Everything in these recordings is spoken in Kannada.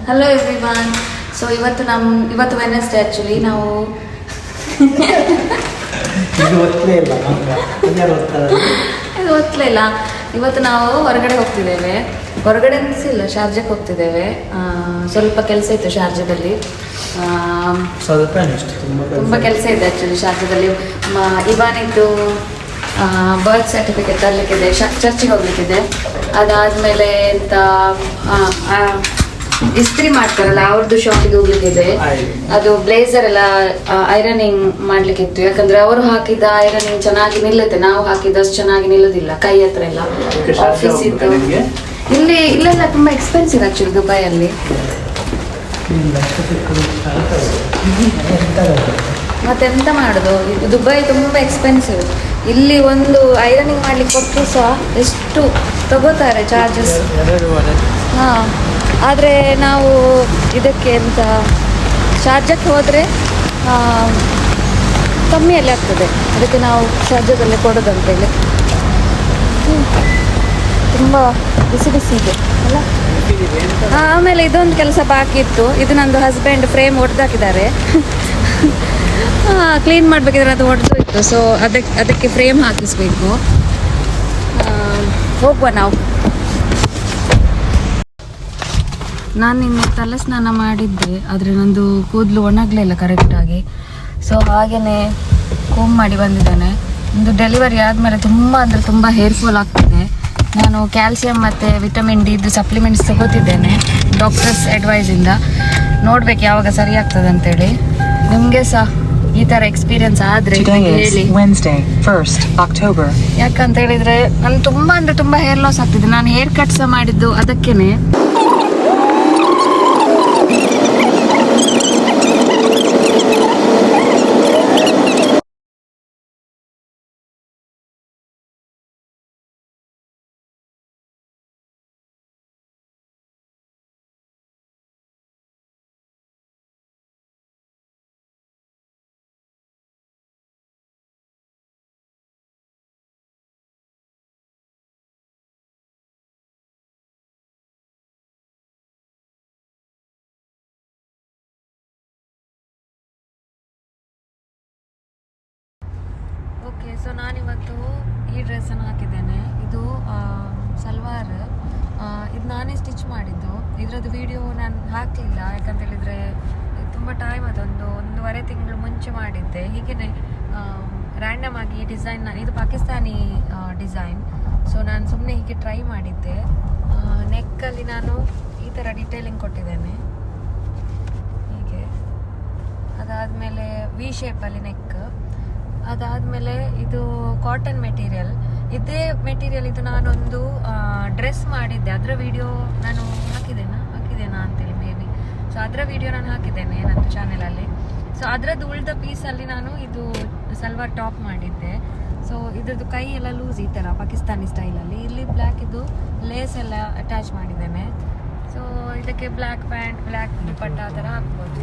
Hello everyone. ಸೊ ಇವತ್ತು ವೆನೆಸ್ಡೇ ಆ್ಯಕ್ಚುಲಿ ನಾವು ಇದು ಒತ್ತಲೇ ಇಲ್ಲ. ಇವತ್ತು ನಾವು ಹೊರಗಡೆ ಹೋಗ್ತಿದ್ದೇವೆ. ಹೊರಗಡೆ ಅನಿಸಿಲ್ಲ, ಶಾರ್ಜಕ್ಕೆ ಹೋಗ್ತಿದ್ದೇವೆ. ಸ್ವಲ್ಪ ಕೆಲಸ ಇತ್ತು ಶಾರ್ಜದಲ್ಲಿ, ತುಂಬ ಕೆಲಸ ಇದೆ ಆ್ಯಕ್ಚುಲಿ ಶಾರ್ಜದಲ್ಲಿ. ಇವಾನಿದ್ದು birth certificate ತರಲಿಕ್ಕಿದೆ, ಚರ್ಚಿಗೆ ಹೋಗ್ಲಿಕ್ಕಿದೆ. ಅದಾದಮೇಲೆ ಎಂತ ಇಸ್ತ್ರಿ ಮಾಡ್ತಾರಲ್ಲ ಅವ್ರದ್ದು ಶಾಪಿಗೆ ಹೋಗ್ಲಿಕ್ಕಿದೆ. ಅದು ಬ್ಲೇಸರ್ ಎಲ್ಲ ಐರನಿಂಗ್ ಮಾಡ್ಲಿಕ್ಕಿತ್ತು, ಯಾಕಂದ್ರೆ ಅವರು ಹಾಕಿದ ಐರನಿಂಗ್ ಚೆನ್ನಾಗಿ ನಿಲ್ಲುತ್ತೆ, ನಾವು ಹಾಕಿದಷ್ಟು ಚೆನ್ನಾಗಿ ನಿಲ್ಲುದಿಲ್ಲ ಕೈ ಹತ್ರ ಎಲ್ಲ. ಆಫೀಸ್ ಇತ್ತು ಇಲ್ಲೆಲ್ಲ ತುಂಬಾ ಎಕ್ಸ್ಪೆನ್ಸಿವ್ ಆಕ್ಚುಲಿ ದುಬೈಯಲ್ಲಿ. ಮತ್ತೆಂತ ಮಾಡೋದು, ದುಬೈ ತುಂಬಾ ಎಕ್ಸ್ಪೆನ್ಸಿವ್. ಇಲ್ಲಿ ಒಂದು ಐರನಿಂಗ್ ಮಾಡ್ಲಿಕ್ಕೆ ಕೊಟ್ಟರು ಸಹ ಎಷ್ಟು ತಗೋತಾರೆ ಚಾರ್ಜಸ್. ಹಾಂ, ಆದರೆ ನಾವು ಇದಕ್ಕೆ ಅಂತ ಶಾರ್ಜಕ್ಕೆ ಹೋದರೆ ಕಮ್ಮಿಯಲ್ಲಿ ಆಗ್ತದೆ, ಅದಕ್ಕೆ ನಾವು ಶಾರ್ಜದಲ್ಲೇ ಕೊಡೋದಂತೇಳಿ. ತುಂಬ ಬಿಸಿ ಬಿಸಿ ಇದೆ ಅಲ್ಲ. ಆಮೇಲೆ ಇದೊಂದು ಕೆಲಸ ಬಾಕಿ ಇತ್ತು, ಇದು ನಂದು ಹಸ್ಬೆಂಡ್ ಫ್ರೇಮ್ ಹೊಡೆದಾಕಿದ್ದಾರೆ. ಕ್ಲೀನ್ ಮಾಡಬೇಕಿದ್ರೆ ಅದು ಹೊಡೆದೋಯ್ತು. ಸೊ ಅದಕ್ಕೆ ಫ್ರೇಮ್ ಹಾಕಿಸ್ಬೇಕು. ಹೋಗುವ ನಾವು. ನಾನು ನಿನ್ನೆ ತಲೆ ಸ್ನಾನ ಮಾಡಿದ್ದೆ, ಆದರೆ ನಂದು ಕೂದಲು ಒಣಗಲಿಲ್ಲ ಕರೆಕ್ಟಾಗಿ. ಸೊ ಹಾಗೆಯೇ ಕೋಮ್ ಮಾಡಿ ಬಂದಿದ್ದೇನೆ. ಒಂದು ಡೆಲಿವರಿ ಆದಮೇಲೆ ತುಂಬ ಹೇರ್ ಫಾಲ್ ಆಗ್ತಿದೆ. ನಾನು ಕ್ಯಾಲ್ಸಿಯಂ ಮತ್ತು ವಿಟಮಿನ್ ಡಿ ಇದು ಸಪ್ಲಿಮೆಂಟ್ಸ್ ತಗೋತಿದ್ದೇನೆ ಡಾಕ್ಟರ್ಸ್ ಅಡ್ವೈಸಿಂದ. ನೋಡ್ಬೇಕು ಯಾವಾಗ ಸರಿ ಆಗ್ತದೆ ಅಂತೇಳಿ. ನಿಮಗೆ ಸಹ ಈ ಥರ ಎಕ್ಸ್ಪೀರಿಯನ್ಸ್ ಆದರೆ ಹೇಳಿ. ಯಾಕಂತ ಹೇಳಿದರೆ ನಾನು ತುಂಬ ಹೇರ್ ಲಾಸ್ ಆಗ್ತಿದೆ. ನಾನು ಹೇರ್ ಕಟ್ ಸಹ ಮಾಡಿದ್ದು ಅದಕ್ಕೇನೆ. ಓಕೆ, ಸೊ ನಾನಿವತ್ತು ಈ ಡ್ರೆಸ್ಸನ್ನು ಹಾಕಿದ್ದೇನೆ. ಇದು ಸಲ್ವಾರ್. ಇದು ನಾನೇ ಸ್ಟಿಚ್ ಮಾಡಿದ್ದು. ಇದರದ್ದು ವಿಡಿಯೋ ನಾನು ಹಾಕಲಿಲ್ಲ, ಯಾಕಂತ ಹೇಳಿದರೆ ತುಂಬ ಟೈಮ್ ಅದೊಂದು 1.5 ತಿಂಗಳು ಮುಂಚೆ ಮಾಡಿದ್ದೆ. ಹೀಗೇ ರ್ಯಾಂಡಮ್ ಆಗಿ ಈ ಡಿಸೈನ್, ಇದು ಪಾಕಿಸ್ತಾನಿ ಡಿಸೈನ್. ಸೊ ನಾನು ಸುಮ್ಮನೆ ಹೀಗೆ ಟ್ರೈ ಮಾಡಿದ್ದೆ. ನೆಕ್ಕಲ್ಲಿ ನಾನು ಈ ಥರ ಡಿಟೇಲಿಂಗ್ ಕೊಟ್ಟಿದ್ದೇನೆ ಹೀಗೆ. ಅದಾದಮೇಲೆ ವಿ ಶೇಪಲ್ಲಿ ನೆಕ್. ಅದಾದಮೇಲೆ ಇದು ಕಾಟನ್ ಮೆಟೀರಿಯಲ್. ಇದೇ ಮೆಟೀರಿಯಲ್ ಇದು ನಾನೊಂದು ಡ್ರೆಸ್ ಮಾಡಿದ್ದೆ, ಅದರ ವಿಡಿಯೋ ನಾನು ಹಾಕಿದ್ದೇನಾ ಅಂತೇಳಿ ಮೇ ಬಿ. ಸೊ ಅದರ ವಿಡಿಯೋ ನಾನು ಹಾಕಿದ್ದೇನೆ ನನ್ನ ಚಾನೆಲಲ್ಲಿ. ಸೊ ಅದರದ್ದು ಉಳಿದ ಪೀಸಲ್ಲಿ ನಾನು ಇದು ಸಲ್ವಾರ್ ಟಾಪ್ ಮಾಡಿದ್ದೆ. ಸೊ ಇದ್ರದ್ದು ಕೈ ಎಲ್ಲ ಲೂಸ್ ಈ ಥರ ಪಾಕಿಸ್ತಾನಿ ಸ್ಟೈಲಲ್ಲಿ. ಇಲ್ಲಿ ಬ್ಲ್ಯಾಕ್ ಇದು ಲೇಸ್ ಎಲ್ಲ ಅಟ್ಯಾಚ್ ಮಾಡಿದ್ದೇನೆ. ಸೊ ಇದಕ್ಕೆ ಬ್ಲ್ಯಾಕ್ ಪ್ಯಾಂಟ್, ಬ್ಲ್ಯಾಕ್ ದುಪಟ್ಟ ಆ ಥರ ಹಾಕ್ಬೋದು.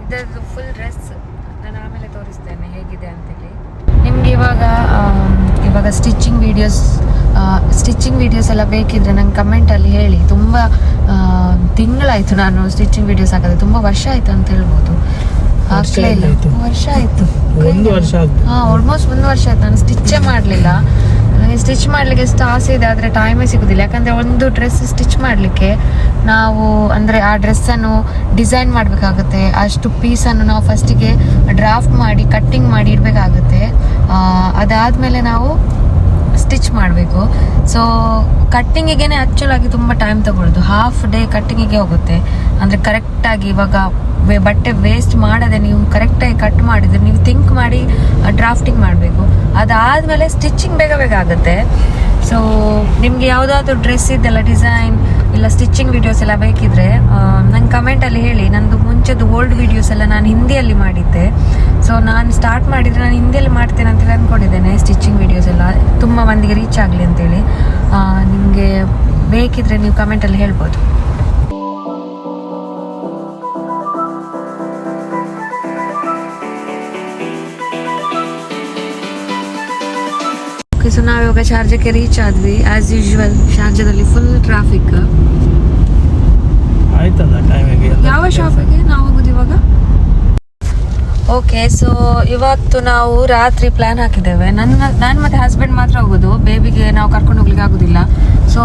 ಇದರದ್ದು ಫುಲ್ ಡ್ರೆಸ್ ನಾನು ಆಮೇಲೆ ತೋರಿಸ್ತೇನೆ ಹೇಗಿದೆ ಅಂತೇಳಿ ನಿಮಗೆ. ಇವಾಗ ಸ್ಟಿಚಿಂಗ್ ವೀಡಿಯೋಸ್ ಎಲ್ಲ ಬೇಕಿದ್ರೆ ನಂಗೆ ಕಮೆಂಟಲ್ಲಿ ಹೇಳಿ. ತುಂಬ ತಿಂಗಳಾಯಿತು ನಾನು ಸ್ಟಿಚಿಂಗ್ ವೀಡಿಯೋಸ್ ಹಾಕಿದೆ, ತುಂಬ ವರ್ಷ ಆಯಿತು ಅಂತ ಹೇಳ್ಬೋದು. ವರ್ಷ ಆಯಿತು, ಆಲ್ಮೋಸ್ಟ್ 1 ವರ್ಷ ಆಯಿತು ನಾನು ಸ್ಟಿಚ್ಚೇ ಮಾಡಲಿಲ್ಲ. ನನಗೆ ಸ್ಟಿಚ್ ಮಾಡಲಿಕ್ಕೆ ಎಷ್ಟು ಆಸೆ ಇದೆ, ಆದರೆ ಟೈಮೇ ಸಿಗೋದಿಲ್ಲ. ಯಾಕಂದರೆ ಒಂದು ಡ್ರೆಸ್ ಸ್ಟಿಚ್ ಮಾಡಲಿಕ್ಕೆ ನಾವು ಅಂದರೆ ಆ ಡ್ರೆಸ್ಸನ್ನು ಡಿಸೈನ್ ಮಾಡಬೇಕಾಗುತ್ತೆ. ಅಷ್ಟು ಪೀಸನ್ನು ನಾವು ಫಸ್ಟಿಗೆ ಡ್ರಾಫ್ಟ್ ಮಾಡಿ ಕಟ್ಟಿಂಗ್ ಮಾಡಿ ಇಡಬೇಕಾಗುತ್ತೆ. ಅದಾದಮೇಲೆ ನಾವು ಸ್ಟಿಚ್ ಮಾಡಬೇಕು. ಸೊ ಕಟ್ಟಿಂಗಿಗೆ ಆ್ಯಕ್ಚುಲಾಗಿ ತುಂಬ ಟೈಮ್ ತಗೊಳ್ಳೋದು. ಹಾಫ್ ಡೇ ಕಟ್ಟಿಂಗಿಗೆ ಹೋಗುತ್ತೆ. ಅಂದರೆ ಕರೆಕ್ಟಾಗಿ ಇವಾಗ ಬಟ್ಟೆ ವೇಸ್ಟ್ ಮಾಡದೆ ನೀವು ಕರೆಕ್ಟಾಗಿ ಕಟ್ ಮಾಡಿದರೆ ನೀವು ಥಿಂಕ್ ಮಾಡಿ ಡ್ರಾಫ್ಟಿಂಗ್ ಮಾಡಬೇಕು. ಅದಾದಮೇಲೆ ಸ್ಟಿಚಿಂಗ್ ಬೇಗ ಆಗುತ್ತೆ. ಸೊ ನಿಮಗೆ ಯಾವುದಾದ್ರೂ ಡ್ರೆಸ್ ಇದೆಲ್ಲ ಡಿಸೈನ್ ಇಲ್ಲ ಸ್ಟಿಚಿಂಗ್ ವೀಡಿಯೋಸ್ ಎಲ್ಲ ಬೇಕಿದ್ರೆ ನಂಗೆ ಕಮೆಂಟಲ್ಲಿ ಹೇಳಿ. ನಂದು ಮುಂಚೆದು ಓಲ್ಡ್ ವೀಡಿಯೋಸ್ ಎಲ್ಲ ನಾನು ಹಿಂದಿಯಲ್ಲಿ ಮಾಡಿದ್ದೆ. ಸೊ ನಾನು ಸ್ಟಾರ್ಟ್ ಮಾಡಿದರೆ ನಾನು ಹಿಂದಿಯಲ್ಲಿ ಮಾಡ್ತೇನೆ ಅಂತೇಳಿ ಅಂದ್ಕೊಂಡಿದ್ದೇನೆ. ಸ್ಟಿಚಿಂಗ್ ವೀಡಿಯೋಸ್ ಎಲ್ಲ ತುಂಬ ಮಂದಿಗೆ ರೀಚ್ ಆಗಲಿ ಅಂತೇಳಿ. ನಿಮಗೆ ಬೇಕಿದ್ರೆ ನೀವು ಕಮೆಂಟಲ್ಲಿ ಹೇಳ್ಬೋದು. ಸೊ ನಾವಿವಾಗ ಶಾರ್ಜಕ್ಕೆ ರೀಚ್ ಆದ್ವಿ. ಆ್ಯಸ್ ಯೂಶ್ವಲ್ ಶಾರ್ಜದಲ್ಲಿ ಫುಲ್ ಟ್ರಾಫಿಕ್. ಆಯ್ತಲ್ಲ ಟೈಮಿಗೆ. ಯಾವ ಶಾಪಿಗೆ ನಾವು ಹೋಗುದು ಇವಾಗ? ಓಕೆ, ಸೊ ಇವತ್ತು ನಾವು ರಾತ್ರಿ ಪ್ಲಾನ್ ಹಾಕಿದ್ದೇವೆ. ನಾನು ಮತ್ತೆ ಹಸ್ಬೆಂಡ್ ಮಾತ್ರ ಹೋಗೋದು, ಬೇಬಿಗೆ ನಾವು ಕರ್ಕೊಂಡು ಹೋಗ್ಲಿಕ್ಕೆ ಆಗೋದಿಲ್ಲ. ಸೊ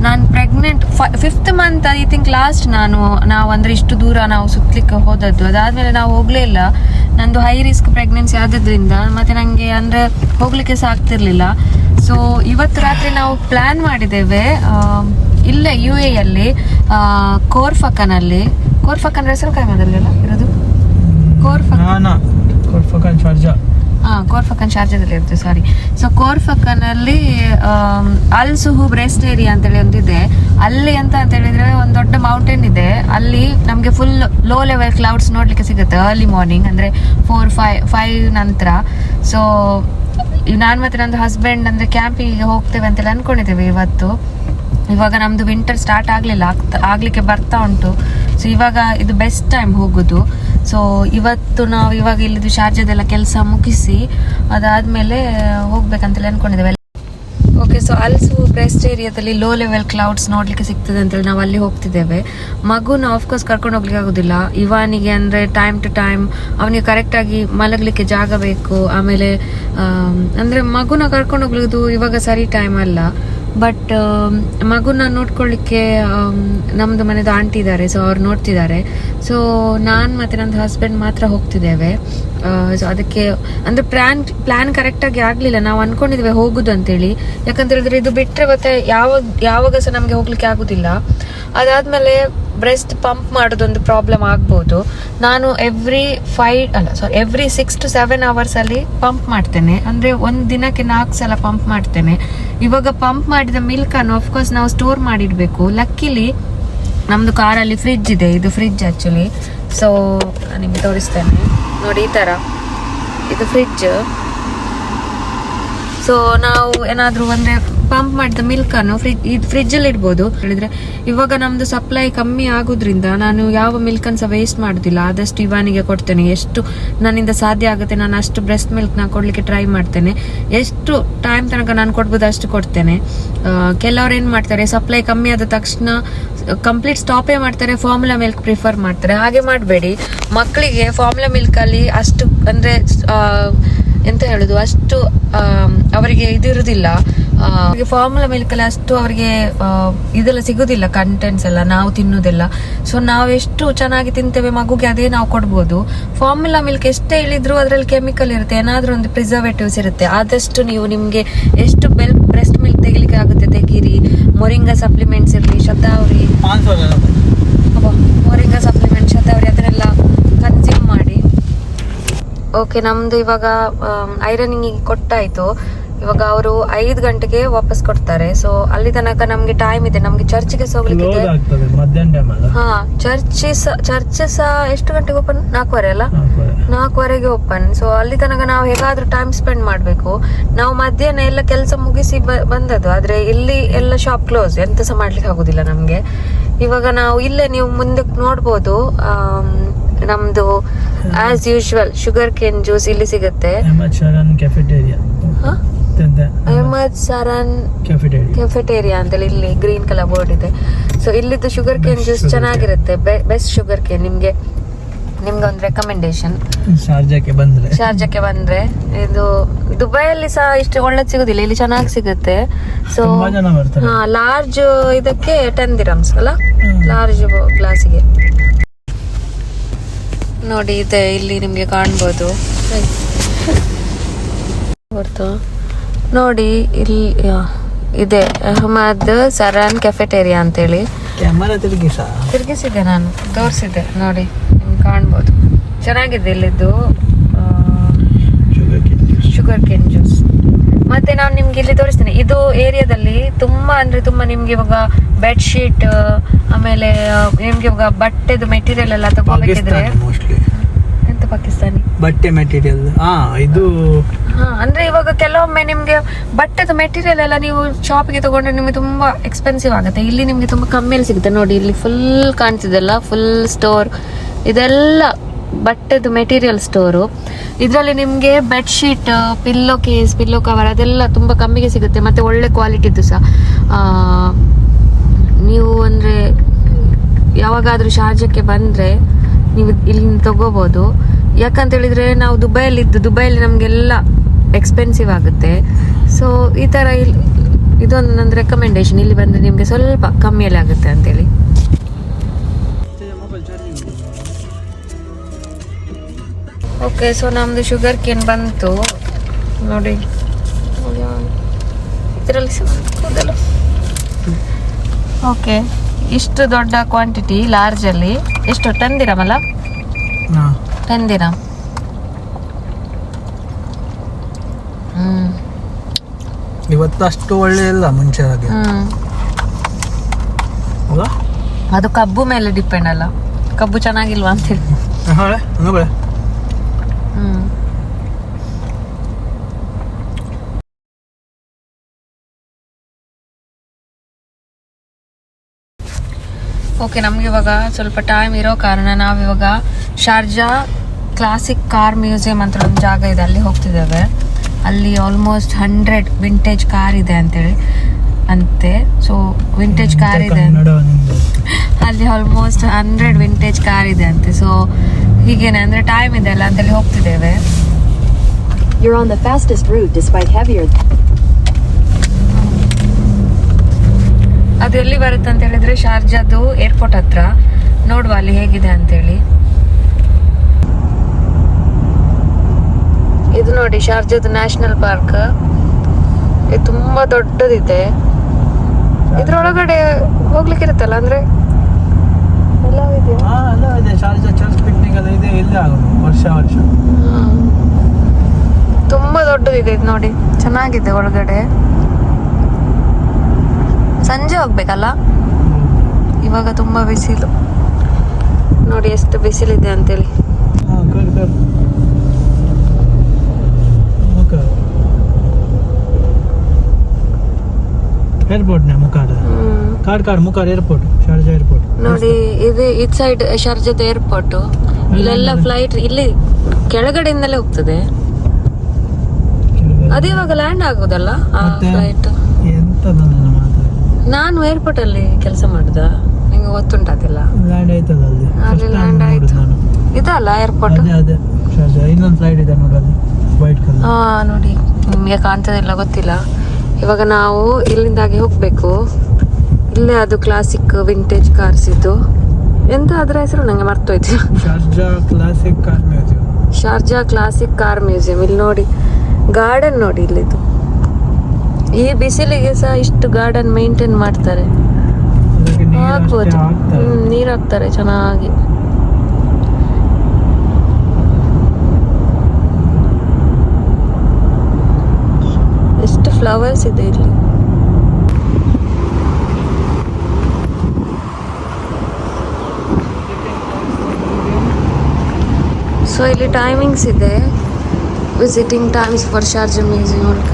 ನಾನು pregnant 5th month I think last ನಾವು ಅಂದರೆ ಇಷ್ಟು ದೂರ ನಾವು ಸುತ್ತಲಿಕ್ಕೆ ಹೋದದ್ದು. ಅದಾದಮೇಲೆ ನಾವು ಹೋಗಲೇ ಇಲ್ಲ. ನಂದು ಹೈ ರಿಸ್ಕ್ ಪ್ರೆಗ್ನೆನ್ಸಿ ಆದದ್ರಿಂದ ಮತ್ತು ನನಗೆ ಅಂದರೆ ಹೋಗಲಿಕ್ಕೆ ಸಹ ಆಗ್ತಿರ್ಲಿಲ್ಲ. ಸೊ ಇವತ್ತು ರಾತ್ರಿ ನಾವು ಪ್ಲ್ಯಾನ್ ಮಾಡಿದ್ದೇವೆ ಇಲ್ಲೇ UAE ಅಲ್ಲಿ ಕೋರ್ಫಕನಲ್ಲಿ. ಕೋರ್ಫಕನ್ ಹೆಸರು ಕಾಯ್ಮದಲ್ಲೆಲ್ಲ ಇರೋದು ಕೋರ್ಫಕನ್ ಶಾರ್ಜಾ. ಕೋರ್ಫಕನ್ ಶಾರ್ಜಾದಲ್ಲಿ ಇರುತ್ತೆ, ಸಾರಿ. ಸೊ ಕೋರ್ಫಕನಲ್ಲಿ ಅಲ್ ಸುಹೂಬ್ ರೆಸ್ಟ್ ಏರಿಯಾ ಅಂತೇಳಿ ಒಂದಿದೆ. ಅಲ್ಲಿ ಅಂತ ಹೇಳಿದ್ರೆ ಒಂದು ದೊಡ್ಡ ಮೌಂಟೇನ್ ಇದೆ. ಅಲ್ಲಿ ನಮಗೆ ಫುಲ್ ಲೋ ಲೆವೆಲ್ ಕ್ಲೌಡ್ಸ್ ನೋಡ್ಲಿಕ್ಕೆ ಸಿಗುತ್ತೆ ಅರ್ಲಿ ಮಾರ್ನಿಂಗ್, ಅಂದರೆ 4-5 ನಂತರ. ಸೊ ನಾನು ಮತ್ತೆ ನಂದು ಹಸ್ಬೆಂಡ್ ಅಂದರೆ ಕ್ಯಾಂಪಿಗೆ ಹೋಗ್ತೇವೆ ಅಂತೆಲ್ಲ ಅನ್ಕೊಂಡಿದ್ದೇವೆ ಇವತ್ತು. ಇವಾಗ ನಮ್ದು ವಿಂಟರ್ ಸ್ಟಾರ್ಟ್ ಆಗ್ಲಿಕ್ಕೆ ಬರ್ತಾ ಉಂಟು. ಸೊ ಇವಾಗ ಇದು ಬೆಸ್ಟ್ ಟೈಮ್ ಹೋಗೋದು. ಸೊ ಇವತ್ತು ನಾವು ಇವಾಗ ಇಲ್ಲಿದ್ದು ಶಾರ್ಜಾದೆಲ್ಲ ಕೆಲಸ ಮುಗಿಸಿ ಅದಾದ್ಮೇಲೆ ಹೋಗ್ಬೇಕಂತೆಲ್ಲ ಅನ್ಕೊಂಡಿದ್ದೇವೆ. ಓಕೆ, ಸೊ ಅಲ್ಸು ರೆಸ್ಟ್ ಏರಿಯಾದಲ್ಲಿ ಲೋ ಲೆವೆಲ್ ಕ್ಲೌಡ್ಸ್ ನೋಡ್ಲಿಕ್ಕೆ ಸಿಗ್ತದೆ ಅಂತೇಳಿ ನಾವು ಅಲ್ಲಿ ಹೋಗ್ತಿದ್ದೇವೆ. ಮಗುನ ಆಫ್ಕೋರ್ಸ್ ಕರ್ಕೊಂಡು ಹೋಗ್ಲಿಕ್ಕೆ ಆಗೋದಿಲ್ಲ. ಇವನಿಗೆ ಅಂದರೆ ಟೈಮ್ ಟು ಟೈಮ್ ಅವನಿಗೆ ಕರೆಕ್ಟಾಗಿ ಮಲಗಲಿಕ್ಕೆ ಜಾಗ ಬೇಕು. ಆಮೇಲೆ ಅಂದರೆ ಮಗುನ ಕರ್ಕೊಂಡು ಹೋಗ್ಲಿದ್ದು ಇವಾಗ ಸರಿ ಟೈಮ್ ಅಲ್ಲ. ಬಟ್ ಮಗುನ ನೋಡ್ಕೊಳ್ಳಿಕ್ಕೆ ನಮ್ಮದು ಮನೆದು ಆಂಟಿ ಇದ್ದಾರೆ, ಸೊ ಅವ್ರು ನೋಡ್ತಿದ್ದಾರೆ. ಸೊ ನಾನು ಮತ್ತು ನನ್ನ ಹಸ್ಬೆಂಡ್ ಮಾತ್ರ ಹೋಗ್ತಿದ್ದೇವೆ. ಸೊ ಅದಕ್ಕೆ ಅಂದರೆ ಪ್ಲ್ಯಾನ್ ಕರೆಕ್ಟಾಗಿ ಆಗಲಿಲ್ಲ. ನಾವು ಅಂದ್ಕೊಂಡಿದ್ದೇವೆ ಹೋಗೋದು ಅಂತೇಳಿ. ಯಾಕಂತ ಹೇಳಿದ್ರೆ ಇದು ಬಿಟ್ಟರೆ ಮತ್ತೆ ಯಾವಾಗ ಸಹ ನಮಗೆ ಹೋಗ್ಲಿಕ್ಕೆ ಆಗೋದಿಲ್ಲ. ಅದಾದಮೇಲೆ ಬ್ರೆಸ್ಟ್ ಪಂಪ್ ಮಾಡೋದೊಂದು ಪ್ರಾಬ್ಲಮ್ ಆಗ್ಬೋದು. ನಾನು ಎವ್ರಿ 6 to 7 ಅವರ್ಸಲ್ಲಿ ಪಂಪ್ ಮಾಡ್ತೇನೆ. ಅಂದರೆ ಒಂದು ದಿನಕ್ಕೆ 4 ಸಲ ಪಂಪ್ ಮಾಡ್ತೇನೆ. ಇವಾಗ ಪಂಪ್ ಮಾಡಿದ ಮಿಲ್ಕನ್ನು ಆಫ್ಕೋರ್ಸ್ ನಾವು ಸ್ಟೋರ್ ಮಾಡಿಡಬೇಕು. ಲಕ್ಕಿಲಿ ನಮ್ಮದು ಕಾರಲ್ಲಿ ಫ್ರಿಡ್ಜ್ ಇದೆ. ಇದು ಫ್ರಿಡ್ಜ್ ಆ್ಯಕ್ಚುಲಿ. ಸೊ ನಾನು ನಿಮಗೆ ತೋರಿಸ್ತೇನೆ ನೋಡಿ, ಈ ಥರ ಇದು ಫ್ರಿಡ್ಜ್. ಸೊ ನಾವು ಏನಾದರೂ ಅಂದರೆ ಪಂಪ್ ಮಾಡಿದ ಮಿಲ್ಕನ್ನು ಫ್ರಿಜ್ಜಲ್ಲಿ ಇಡ್ಬೋದು. ಹೇಳಿದ್ರೆ ಇವಾಗ ನಮ್ಮದು ಸಪ್ಲೈ ಕಮ್ಮಿ ಆಗೋದ್ರಿಂದ ನಾನು ಯಾವ ಮಿಲ್ಕನ್ನು ಸಹ ವೇಸ್ಟ್ ಮಾಡೋದಿಲ್ಲ. ಆದಷ್ಟು ಇವನಿಗೆ ಕೊಡ್ತೇನೆ. ಎಷ್ಟು ನನ್ನಿಂದ ಸಾಧ್ಯ ಆಗುತ್ತೆ ನಾನು ಅಷ್ಟು ಬ್ರೆಸ್ಟ್ ಮಿಲ್ಕ್ನ ಕೊಡಲಿಕ್ಕೆ ಟ್ರೈ ಮಾಡ್ತೇನೆ. ಎಷ್ಟು ಟೈಮ್ ತನಕ ನಾನು ಕೊಡ್ಬೋದು ಅಷ್ಟು ಕೊಡ್ತೇನೆ. ಕೆಲವ್ರು ಏನು ಮಾಡ್ತಾರೆ, ಸಪ್ಲೈ ಕಮ್ಮಿ ಆದ ತಕ್ಷಣ ಕಂಪ್ಲೀಟ್ ಸ್ಟಾಪೇ ಮಾಡ್ತಾರೆ, ಫಾರ್ಮುಲಾ ಮಿಲ್ಕ್ ಪ್ರಿಫರ್ ಮಾಡ್ತಾರೆ. ಹಾಗೆ ಮಾಡಬೇಡಿ. ಮಕ್ಕಳಿಗೆ ಫಾರ್ಮುಲಾ ಮಿಲ್ಕಲ್ಲಿ ಅಷ್ಟು ಅಂದರೆ ಎಂತ ಹೇಳುದು, ಅಷ್ಟು ಅವರಿಗೆ ಇದಿರುವುದಿಲ್ಲ. ಫಾರ್ಮುಲಾ ಮಿಲ್ಕಲ್ಲಿ ಅಷ್ಟು ಅವರಿಗೆ ಇದೆಲ್ಲ ಸಿಗುದಿಲ್ಲ, ಕಂಟೆಂಟ್ಸ್ ಎಲ್ಲ ನಾವು ತಿನ್ನುವುದಿಲ್ಲ. ಸೊ ನಾವು ಎಷ್ಟು ಚೆನ್ನಾಗಿ ತಿಂತೇವೆ ಮಗುಗೆ ಅದೇ ನಾವು ಕೊಡ್ಬೋದು. ಫಾರ್ಮುಲಾ ಮಿಲ್ಕ್ ಎಷ್ಟೇ ಇಳಿದ್ರು ಅದರಲ್ಲಿ ಕೆಮಿಕಲ್ ಇರುತ್ತೆ, ಏನಾದರೂ ಒಂದು ಪ್ರಿಸರ್ವೇಟಿವ್ಸ್ ಇರುತ್ತೆ. ಆದಷ್ಟು ನೀವು ನಿಮಗೆ ಎಷ್ಟು ಬ್ರೆಸ್ಟ್ ಮಿಲ್ಕ್ ತೆಗಿಲಿಕ್ಕೆ ಆಗುತ್ತೆ ತೆಗೀರಿ. ಮೊರಿಂಗಾ ಸಪ್ಲಿಮೆಂಟ್ಸ್ ಇರಲಿ, ಶತಾವರಿ, ಮೊರಿಂಗಾ ಸಪ್ಲಿಮೆಂಟ್, ಶತಾವರಿ ಅದನ್ನೆಲ್ಲ ಕನ್ಸ್ಯೂಮ್ ಮಾಡಿ. ಓಕೆ, ನಮ್ದು ಇವಾಗ ಐರನಿಂಗಿಗೆ ಕೊಟ್ಟಾಯ್ತು. ಇವಾಗ ಅವರು 5 ಗಂಟೆಗೆ ವಾಪಸ್ ಕೊಡ್ತಾರೆ. ಸೊ ಅಲ್ಲಿ ತನಕ ನಮ್ಗೆ ಟೈಮ್ ಇದೆ. ನಮ್ಗೆ ಚರ್ಚ್ಗೆ ಹೋಗ್ಲಿಕ್ಕೆ ಚರ್ಚ್ ಎಷ್ಟು ಗಂಟೆಗೆ ಓಪನ್? 4:15 ಅಲ್ಲ, 4:15ಗೆ ಓಪನ್. ಸೊ ಅಲ್ಲಿ ತನಕ ನಾವು ಹೇಗಾದ್ರೂ ಟೈಮ್ ಸ್ಪೆಂಡ್ ಮಾಡ್ಬೇಕು. ನಾವು ಮಧ್ಯಾಹ್ನ ಎಲ್ಲ ಕೆಲಸ ಮುಗಿಸಿ ಬಂದದ್ದು, ಆದ್ರೆ ಇಲ್ಲಿ ಎಲ್ಲ ಶಾಪ್ ಕ್ಲೋಸ್, ಎಂತ ಸಹ ಮಾಡ್ಲಿಕ್ಕೆ ಆಗುದಿಲ್ಲ ನಮ್ಗೆ. ಇವಾಗ ನಾವು ಇಲ್ಲೇ ನೀವು ಮುಂದೆ ನೋಡ್ಬೋದು, ನಮ್ದು as usual sugar cane juice ಇಲ್ಲಿ ಸಿಗುತ್ತೆ. ಅಹಮದ್ ಸರಾನ್ ಕೆಫೆಟೇರಿಯಾ ಅಂತೇಳಿ ಇಲ್ಲಿ ಗ್ರೀನ್ ಕಲರ್ ಬೋರ್ಡ್ ಇದೆ. ಸೊ ಇಲ್ಲಿದ್ದು ಶುಗರ್ ಕೇನ್ ಜ್ಯೂಸ್ ಚೆನ್ನಾಗಿರುತ್ತೆ, ಬೆಸ್ಟ್ ಶುಗರ್ ಕೇನ್. ನಿಮ್ಗೆ ಒಂದು ರೆಕಮೆಂಡೇಶನ್. ಶಾರ್ಜಾಕ್ಕೆ ಬಂದ್ರೆ ಇದು ದುಬೈಯಲ್ಲಿ ಸಹ ಇಷ್ಟು ಒಳ್ಳೇದು ಸಿಗುದಿಲ್ಲ, ಇಲ್ಲಿ ಚೆನ್ನಾಗಿ ಸಿಗುತ್ತೆ. ಸೊ ಲಾರ್ಜ್ ಇದಕ್ಕೆ 10 ದಿರಮ್ಸ್ ಅಲ್ಲ, ಲಾರ್ಜ್ ಗ್ಲಾಸಿಗೆ. ನೋಡಿ ಇದೆ ಇಲ್ಲಿ ನಿಮ್ಗೆ ಕಾಣ್ಬೋದು. ನೋಡಿ ಇಲ್ಲಿ ಇದೆ ಅಹಮದ್ ಸರಾನ್ ಕೆಫೆಟೇರಿಯಾ ಅಂತೇಳಿ. ತಿರ್ಗಿಸಿದೆ, ನಾನು ತೋರಿಸಿದೆ ನೋಡಿ, ನಿಮ್ಗೆ ಕಾಣ್ಬೋದು. ಚೆನ್ನಾಗಿದೆ ಇಲ್ಲಿದ್ದು ಶುಗರ್ ಕೇನ್ ಜ್ಯೂಸ್. ಮತ್ತೆ ನಾನು ನಿಮ್ಗೆ ಇಲ್ಲಿ ತೋರಿಸ್ತೇನೆ. ಇದು ಏರಿಯಾದಲ್ಲಿ ತುಂಬಾ ಅಂದ್ರೆ ತುಂಬಾ ನಿಮ್ಗೆ ಇವಾಗ ಬೆಡ್ಶೀಟ್, ಆಮೇಲೆ ನಿಮ್ಗೆ ಇವಾಗ ಬಟ್ಟೆದು ಮೆಟೀರಿಯಲ್ ಎಲ್ಲ ತಗೋಬೇಕಿದ್ರೆ, ಎಂತ ಪಾಕಿಸ್ತಾನಿ ಬಟ್ಟೆ ಮೆಟೀರಿಯಲ್ ಇದು ಅಂದ್ರೆ ಇವಾಗ ಕೆಲವೊಮ್ಮೆ ನಿಮ್ಗೆ ಬಟ್ಟೆದು ಮೆಟೀರಿಯಲ್ ಎಲ್ಲ ನೀವು ಶಾಪಿಗೆ ತಗೊಂಡ್ರೆ ನಿಮ್ಗೆ ತುಂಬಾ ಎಕ್ಸ್ಪೆನ್ಸಿವ್ ಆಗುತ್ತೆ. ಇಲ್ಲಿ ನಿಮ್ಗೆ ತುಂಬಾ ಕಮ್ಮಿಯಲ್ಲಿ ಸಿಗುತ್ತೆ. ನೋಡಿ ಇಲ್ಲಿ ಫುಲ್ ಕಾಣ್ತಿದೆಲ್ಲ, ಫುಲ್ ಸ್ಟೋರ್ ಇದೆಲ್ಲ ಬಟ್ಟೆದು ಮೆಟೀರಿಯಲ್ ಸ್ಟೋರು. ಇದರಲ್ಲಿ ನಿಮಗೆ bedsheet, pillow case, pillow cover ಅದೆಲ್ಲ ತುಂಬ ಕಮ್ಮಿಗೆ ಸಿಗುತ್ತೆ. ಮತ್ತು ಒಳ್ಳೆ ಕ್ವಾಲಿಟಿದ್ದು ಸಹ. ನೀವು ಅಂದರೆ ಯಾವಾಗಾದ್ರೂ ಶಾರ್ಜಕ್ಕೆ ಬಂದ್ರೆ ನೀವು ಇಲ್ಲಿ ತಗೋಬಹುದು. ಯಾಕಂತ ಹೇಳಿದ್ರೆ ನಾವು ದುಬೈಯಲ್ಲಿ ನಮಗೆಲ್ಲ ಎಕ್ಸ್ಪೆನ್ಸಿವ್ ಆಗುತ್ತೆ. ಸೊ ಈ ತರ ಇದೊಂದು ನನ್ನ ರೆಕಮೆಂಡೇಶನ್, ಇಲ್ಲಿ ಬಂದ್ರೆ ನಿಮಗೆ ಸ್ವಲ್ಪ ಕಮ್ಮಿಯಲ್ಲಿ ಆಗುತ್ತೆ ಅಂತೇಳಿ. ಓಕೆ, ಸೊ ನಮ್ದು ಶುಗರ್ ಕೇನ್ ಬಂತು ನೋಡಿ. ಇದರಲ್ಲಿ ಕೂದಲು. ಓಕೆ, ಇಷ್ಟು ದೊಡ್ಡ ಕ್ವಾಂಟಿಟಿ ಲಾರ್ಜ್ ಅಲ್ಲಿ ಎಷ್ಟು 10 ದಿರಮ್ ಅಲ್ಲ? 10 ದಿರಮ್. ಇವತ್ತು ಅಷ್ಟು ಒಳ್ಳೆ ಇಲ್ಲ ಮುಂಚೆ ಹಾಗೆ. ಅದು ಕಬ್ಬು ಮೇಲೆ ಡಿಪೆಂಡ್ ಅಲ್ಲ, ಕಬ್ಬು ಚೆನ್ನಾಗಿಲ್ವಾ ಅಂತೇಳಿ. ಓಕೆ, ನಮ್ಗೆ ಇವಾಗ ಸ್ವಲ್ಪ ಟೈಮ್ ಇರೋ ಕಾರಣ ನಾವಿವಾಗ ಶಾರ್ಜಾ ಕ್ಲಾಸಿಕ್ ಕಾರ್ ಮ್ಯೂಸಿಯಂ ಅಂತ ಒಂದು ಜಾಗ ಇದೆ, ಅಲ್ಲಿ ಹೋಗ್ತಿದ್ದೇವೆ. ಅಲ್ಲಿ ಆಲ್ಮೋಸ್ಟ್ 100 ವಿಂಟೇಜ್ ಕಾರ್ ಇದೆ ಅಂತೇಳಿ ಅಂತೆ. ಸೊ ವಿಂಟೇಜ್ ಕಾರ್ ಇದೆ ಅಲ್ಲಿ, ಆಲ್ಮೋಸ್ಟ್ 100 ವಿಂಟೇಜ್ ಕಾರ್ ಇದೆ ಅಂತೆ. ಸೊ ಹೀಗೇನೆ ಅಂದ್ರೆ ಟೈಮ್ ಇದೆ ಅಲ್ಲ ಅಂತೇಳಿ ಹೋಗ್ತಿದ್ದೇವೆ. You're on the fastest route despite heavier. ಅದು ಎಲ್ಲಿ ಬರುತ್ತೆ ಅಂತ ಹೇಳಿದ್ರೆ ಶಾರ್ಜಾದು ಏರ್ಪೋರ್ಟ್ ಹತ್ರ. ನೋಡುವ ಅಲ್ಲಿ ಹೇಗಿದೆ ಅಂತೇಳಿ. ಇದು ನೋಡಿ ಶಾರ್ಜಾದು ನ್ಯಾಷನಲ್ ಪಾರ್ಕ್. ಇದು ತುಂಬಾ ದೊಡ್ಡದಿದೆ. ಇದ್ರೊಳಗಡೆ ಹೋಗ್ಲಿಕ್ಕೆ ಇರುತ್ತಲ್ಲ, ಅಂದ್ರೆ ತುಂಬಾ ದೊಡ್ಡದಿದೆ ಇದು ನೋಡಿ, ಚೆನ್ನಾಗಿದೆ ಒಳಗಡೆ. ಸಂಜೆ ಹೋಗ್ಬೇಕಲ್ಲ, ಇವಾಗ ತುಂಬಾ ಬಿಸಿಲು ನೋಡಿ, ಎಷ್ಟು ಬಿಸಿಲಿದೆ ಅಂತೇಳಿ. ಏರ್ಪೋರ್ಟ್ ಮುಕಾರ್ ಏರ್ಪೋರ್ಟ್, ಶಾರ್ಜಾ ಏರ್ಪೋರ್ಟ್ ನೋಡಿ. ಇದು ಈ ಸೈಡ್ ಶಾರ್ಜಾದ ಏರ್ಪೋರ್ಟ್. ಇಲ್ಲೆಲ್ಲ ಫ್ಲೈಟ್ ಇಲ್ಲಿ ಕೆಳಗಡೆಯಿಂದಲೇ ಹೋಗ್ತದೆ. ಅದು ಇವಾಗ ಲ್ಯಾಂಡ್ ಆಗೋದಲ್ಲ ಆ ಫ್ಲೈಟ್. ನಾನು ಏರ್ಪೋರ್ಟ್ ಅಲ್ಲಿ ಕೆಲಸ ಮಾಡುದ, ನಿಂಗೆ ಗೊತ್ತುಂಟದಿಲ್ಲ? ಅಲ್ಲಿ ಲ್ಯಾಂಡ್ ಆಯ್ತು. ಇದಲ್ಲ ಏರ್ಪೋರ್ಟ್. ಇನ್ನೊಂದು ಫ್ಲೈಟ್ ಇದೆ ನೋಡಿ, ವೈಟ್ ಕಲರ್. ಹಾ ನೋಡಿ, ನಿಮಗೆ ಕಾಣ್ತದಿಲ್ಲ ಗೊತ್ತಿಲ್ಲ. ಇವಾಗ ನಾವು ಇಲ್ಲಿಂದಾಗಿ ಹೋಗ್ಬೇಕು. ಇಲ್ಲೇ ಅದು ಕ್ಲಾಸಿಕ್ ವಿಂಟೇಜ್ ಕಾರ್ಸ್ ಇದ್ದು. ಎಂತ ಅದ್ರ ಹೆಸರು ನಂಗೆ ಮರ್ತೋಯ್ತು. Sharjah classic car museum. Sharjah classic car museum. ಇಲ್ಲಿ ನೋಡಿ ಗಾರ್ಡನ್ ನೋಡಿ, ಇಲ್ಲಿದು ಈ ಬಿಸಿಲಿಗೆ ಸಹ ಇಷ್ಟು ಗಾರ್ಡನ್ ಮೇಂಟೈನ್ ಮಾಡ್ತಾರೆ. ಹಾಕ್ಬೋದು, ನೀರ್ ಹಾಕ್ತಾರೆ ಚೆನ್ನಾಗಿ. ಎಷ್ಟು ಫ್ಲವರ್ಸ್ ಇದೆ ಇಲ್ಲಿ. ಸೊ ಇಲ್ಲಿ ಟೈಮಿಂಗ್ಸ್ ಇದೆ, visiting times for Sharjah museum ಅಂತ.